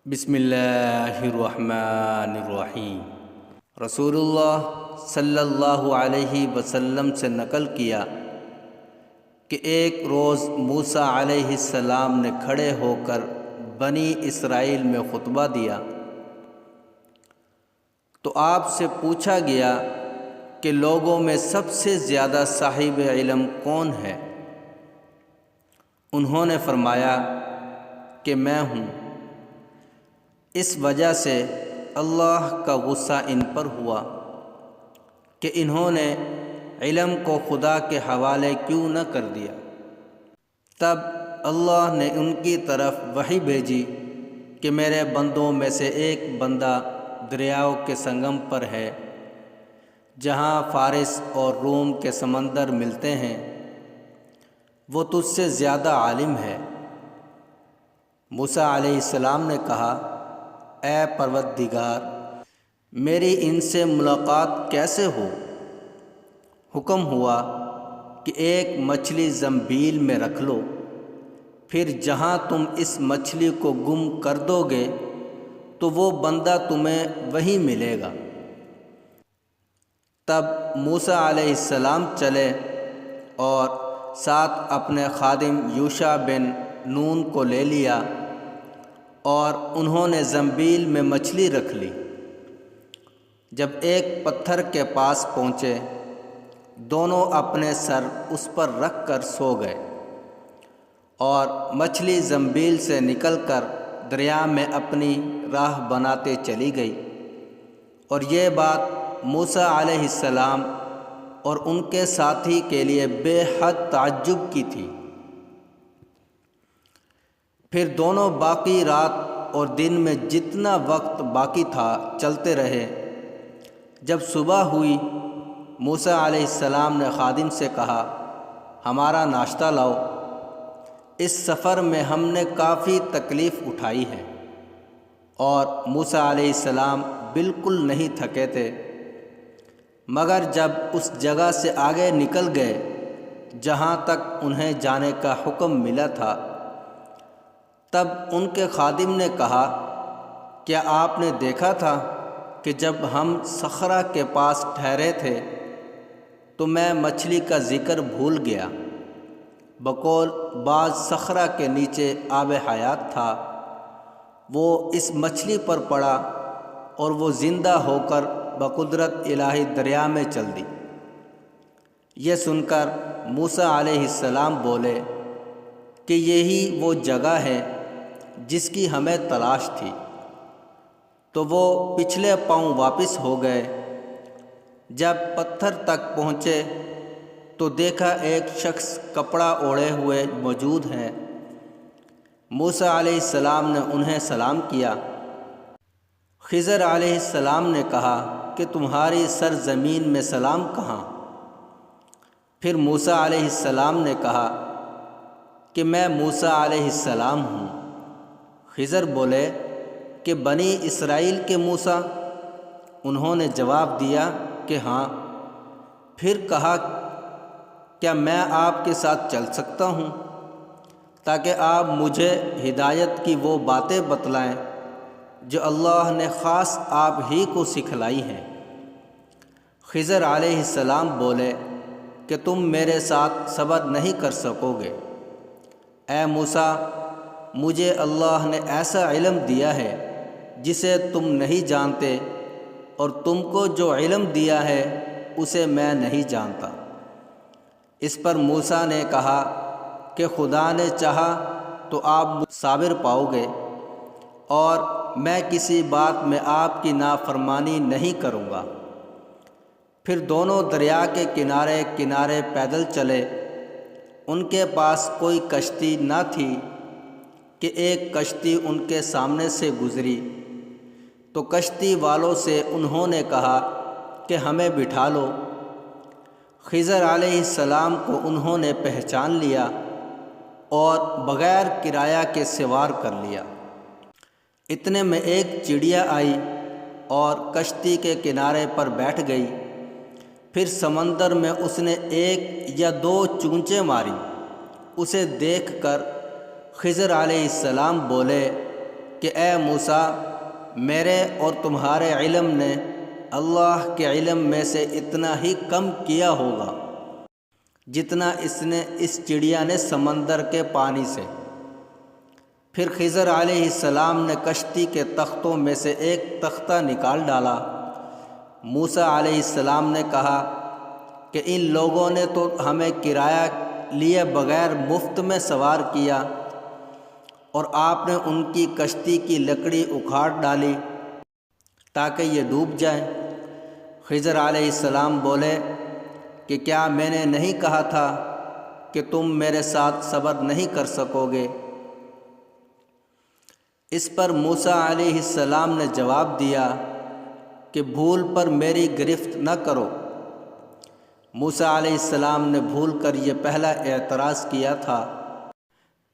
بسم اللہ الرحمن الرحیم۔ رسول اللہ صلی اللہ علیہ وسلم سے نقل کیا کہ ایک روز موسیٰ علیہ السلام نے کھڑے ہو کر بنی اسرائیل میں خطبہ دیا تو آپ سے پوچھا گیا کہ لوگوں میں سب سے زیادہ صاحب علم کون ہے؟ انہوں نے فرمایا کہ میں ہوں۔ اس وجہ سے اللہ کا غصہ ان پر ہوا کہ انہوں نے علم کو خدا کے حوالے کیوں نہ کر دیا۔ تب اللہ نے ان کی طرف وحی بھیجی کہ میرے بندوں میں سے ایک بندہ دریاؤں کے سنگم پر ہے، جہاں فارس اور روم کے سمندر ملتے ہیں، وہ تجھ سے زیادہ عالم ہے۔ موسیٰ علیہ السلام نے کہا، اے پروردگار، میری ان سے ملاقات کیسے ہو؟ حکم ہوا کہ ایک مچھلی زنبیل میں رکھ لو، پھر جہاں تم اس مچھلی کو گم کر دو گے تو وہ بندہ تمہیں وہیں ملے گا۔ تب موسیٰ علیہ السلام چلے اور ساتھ اپنے خادم یوشع بن نون کو لے لیا، اور انہوں نے زنبیل میں مچھلی رکھ لی۔ جب ایک پتھر کے پاس پہنچے، دونوں اپنے سر اس پر رکھ کر سو گئے، اور مچھلی زنبیل سے نکل کر دریا میں اپنی راہ بناتے چلی گئی۔ اور یہ بات موسیٰ علیہ السلام اور ان کے ساتھی کے لیے بے حد تعجب کی تھی۔ پھر دونوں باقی رات اور دن میں جتنا وقت باقی تھا چلتے رہے۔ جب صبح ہوئی، موسیٰ علیہ السلام نے خادم سے کہا، ہمارا ناشتہ لاؤ، اس سفر میں ہم نے کافی تکلیف اٹھائی ہے۔ اور موسیٰ علیہ السلام بالکل نہیں تھکے تھے، مگر جب اس جگہ سے آگے نکل گئے جہاں تک انہیں جانے کا حکم ملا تھا، تب ان کے خادم نے کہا، کیا آپ نے دیکھا تھا کہ جب ہم صخرہ کے پاس ٹھہرے تھے تو میں مچھلی کا ذکر بھول گیا؟ بقول بعض صخرہ کے نیچے آب حیات تھا، وہ اس مچھلی پر پڑا اور وہ زندہ ہو کر بقدرت الہی دریا میں چل دی۔ یہ سن کر موسیٰ علیہ السلام بولے کہ یہی وہ جگہ ہے جس کی ہمیں تلاش تھی۔ تو وہ پچھلے پاؤں واپس ہو گئے۔ جب پتھر تک پہنچے تو دیکھا ایک شخص کپڑا اوڑھے ہوئے موجود ہے۔ موسیٰ علیہ السلام نے انہیں سلام کیا۔ خضر علیہ السلام نے کہا کہ تمہاری سرزمین میں سلام کہاں؟ پھر موسیٰ علیہ السلام نے کہا کہ میں موسیٰ علیہ السلام ہوں۔ خضر بولے کہ بنی اسرائیل کے موسیٰ؟ انہوں نے جواب دیا کہ ہاں۔ پھر کہا، کیا میں آپ کے ساتھ چل سکتا ہوں تاکہ آپ مجھے ہدایت کی وہ باتیں بتلائیں جو اللہ نے خاص آپ ہی کو سکھلائی ہیں؟ خضر علیہ السلام بولے کہ تم میرے ساتھ صبر نہیں کر سکو گے۔ اے موسیٰ، مجھے اللہ نے ایسا علم دیا ہے جسے تم نہیں جانتے، اور تم کو جو علم دیا ہے اسے میں نہیں جانتا۔ اس پر موسیٰ نے کہا کہ خدا نے چاہا تو آپ صابر پاؤ گے، اور میں کسی بات میں آپ کی نافرمانی نہیں کروں گا۔ پھر دونوں دریا کے کنارے کنارے پیدل چلے۔ ان کے پاس کوئی کشتی نہ تھی کہ ایک کشتی ان کے سامنے سے گزری تو کشتی والوں سے انہوں نے کہا کہ ہمیں بٹھا لو۔ خضر علیہ السلام کو انہوں نے پہچان لیا اور بغیر کرایہ کے سوار کر لیا۔ اتنے میں ایک چڑیا آئی اور کشتی کے کنارے پر بیٹھ گئی۔ پھر سمندر میں اس نے ایک یا دو چونچیں ماری۔ اسے دیکھ کر خضر علیہ السلام بولے کہ اے موسیٰ، میرے اور تمہارے علم نے اللہ کے علم میں سے اتنا ہی کم کیا ہوگا جتنا اس چڑیا نے سمندر کے پانی سے۔ پھر خضر علیہ السلام نے کشتی کے تختوں میں سے ایک تختہ نکال ڈالا۔ موسیٰ علیہ السلام نے کہا کہ ان لوگوں نے تو ہمیں کرایہ لیے بغیر مفت میں سوار کیا، اور آپ نے ان کی کشتی کی لکڑی اکھاڑ ڈالی تاکہ یہ ڈوب جائیں۔ خضر علیہ السلام بولے کہ کیا میں نے نہیں کہا تھا کہ تم میرے ساتھ صبر نہیں کر سکو گے؟ اس پر موسیٰ علیہ السلام نے جواب دیا کہ بھول پر میری گرفت نہ کرو۔ موسیٰ علیہ السلام نے بھول کر یہ پہلا اعتراض کیا تھا۔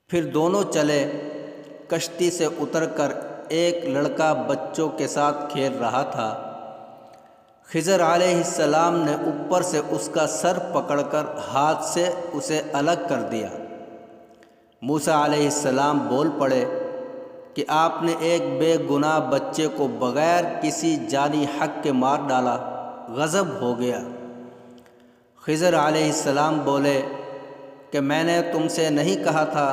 پھر دونوں چلے۔ کشتی سے اتر کر ایک لڑکا بچوں کے ساتھ کھیل رہا تھا۔ خضر علیہ السلام نے اوپر سے اس کا سر پکڑ کر ہاتھ سے اسے الگ کر دیا۔ موسیٰ علیہ السلام بول پڑے کہ آپ نے ایک بے گناہ بچے کو بغیر کسی جانی حق کے مار ڈالا، غضب ہو گیا۔ خضر علیہ السلام بولے کہ میں نے تم سے نہیں کہا تھا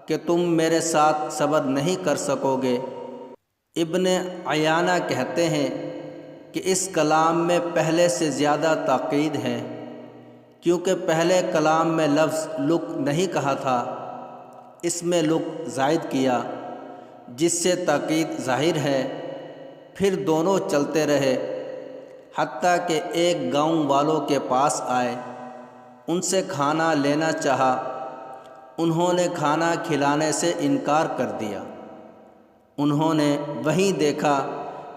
کہ تم میرے ساتھ صبر نہیں کر سکو گے؟ ابن عیانہ کہتے ہیں کہ اس کلام میں پہلے سے زیادہ تاکید ہے، کیونکہ پہلے کلام میں لفظ لک نہیں کہا تھا، اس میں لک زائد کیا، جس سے تاکید ظاہر ہے۔ پھر دونوں چلتے رہے حتیٰ کہ ایک گاؤں والوں کے پاس آئے، ان سے کھانا لینا چاہا، انہوں نے کھانا کھلانے سے انکار کر دیا۔ انہوں نے وہیں دیکھا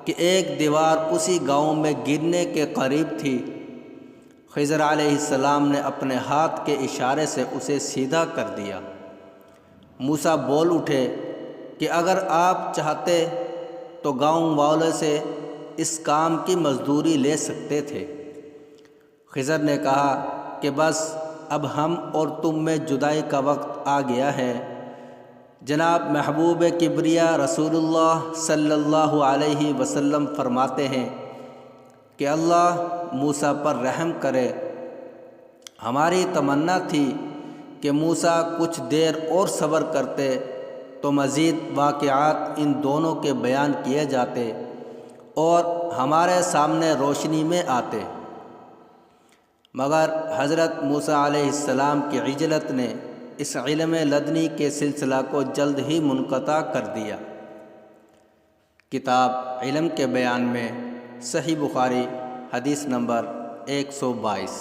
کہ ایک دیوار اسی گاؤں میں گرنے کے قریب تھی۔ خضر علیہ السلام نے اپنے ہاتھ کے اشارے سے اسے سیدھا کر دیا۔ موسیٰ بول اٹھے کہ اگر آپ چاہتے تو گاؤں والوں سے اس کام کی مزدوری لے سکتے تھے۔ خضر نے کہا کہ بس اب ہم اور تم میں جدائی کا وقت آ گیا ہے۔ جناب محبوب کبریا رسول اللہ صلی اللہ علیہ وسلم فرماتے ہیں کہ اللہ موسیٰ پر رحم کرے۔ ہماری تمنا تھی کہ موسیٰ کچھ دیر اور صبر کرتے تو مزید واقعات ان دونوں کے بیان کیے جاتے اور ہمارے سامنے روشنی میں آتے، مگر حضرت موسیٰ علیہ السلام کی عجلت نے اس علم لدنی کے سلسلہ کو جلد ہی منقطع کر دیا۔ کتاب علم کے بیان میں صحیح بخاری حدیث نمبر 122۔